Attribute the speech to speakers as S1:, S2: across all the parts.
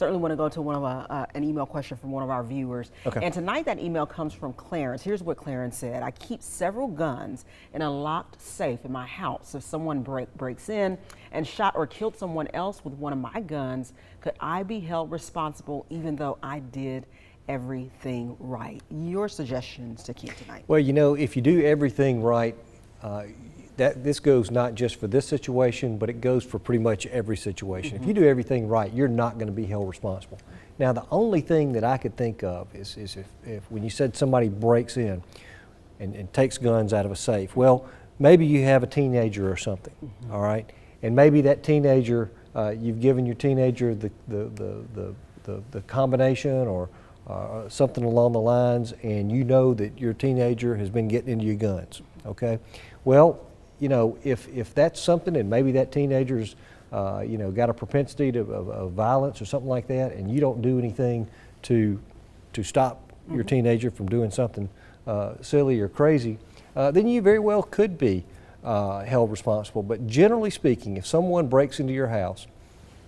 S1: certainly want to go to one of an email question from one of our viewers.
S2: Okay.
S1: And tonight that email comes from Clarence. Here's what Clarence said. I keep several guns in a locked safe in my house. If someone breaks in and shot or killed someone else with one of my guns, could I be held responsible even though I did everything right? Your suggestions to Ken tonight.
S2: Well, you know, if you do everything right, this goes not just for this situation, but it goes for pretty much every situation. If you do everything right, you're not going to be held responsible. Now, the only thing that I could think of is if when you said somebody breaks in and takes guns out of a safe, well, maybe you have a teenager or something, all right? And maybe that teenager, you've given your teenager the combination or something along the lines, and you know that your teenager has been getting into your guns, okay? Well, you know, if that's something, and maybe that teenager's, you know, got a propensity of violence or something like that, and you don't do anything to stop your teenager from doing something silly or crazy, then you very well could be held responsible. But generally speaking, if someone breaks into your house,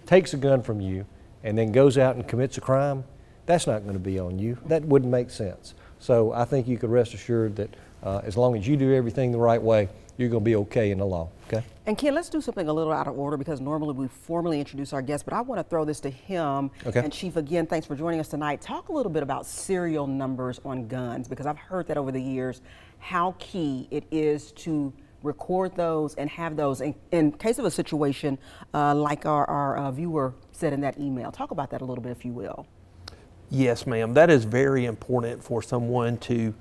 S2: takes a gun from you, and then goes out and commits a crime, that's not going to be on you. That wouldn't make sense. So I think you could rest assured that as long as you do everything the right way, you're going to be okay in the law, okay?
S1: And Ken, let's do something a little out of order because normally we formally introduce our guest, but I want to throw this to him.
S2: Okay.
S1: And Chief, again, thanks for joining us tonight. Talk a little bit about serial numbers on guns, because I've heard that over the years, how key it is to record those and have those in case of a situation like our viewer said in that email. Talk about that a little bit, if you will.
S3: Yes, ma'am. That is very important for someone to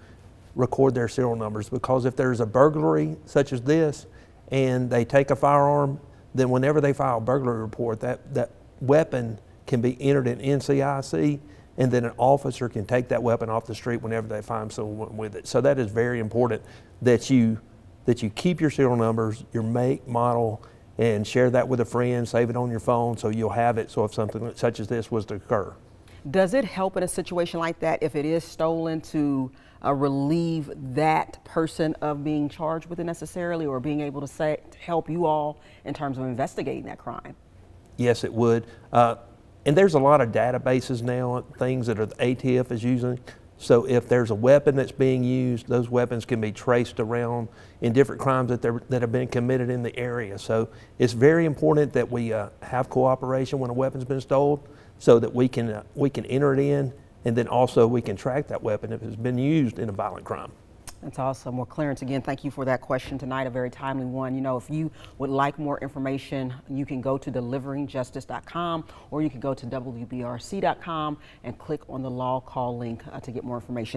S3: record their serial numbers, because if there's a burglary such as this and they take a firearm, then whenever they file a burglary report, that weapon can be entered in NCIC, and then an officer can take that weapon off the street whenever they find someone with it. So that is very important that you keep your serial numbers, your make, model, and share that with a friend, save it on your phone so you'll have it, so if something such as this was to occur.
S1: Does it help in a situation like that if it is stolen to relieve that person of being charged with it necessarily, or being able to help you all in terms of investigating that crime?
S3: Yes, it would. And there's a lot of databases now, things that are the ATF is using. So if there's a weapon that's being used, those weapons can be traced around in different crimes that have been committed in the area. So it's very important that we have cooperation when a weapon's been stolen, so that we can enter it in, and then also we can track that weapon if it's been used in a violent crime.
S1: That's awesome. Well, Clarence, again, thank you for that question tonight, a very timely one. You know, if you would like more information, you can go to deliveringjustice.com, or you can go to WBRC.com and click on the LawCall link to get more information.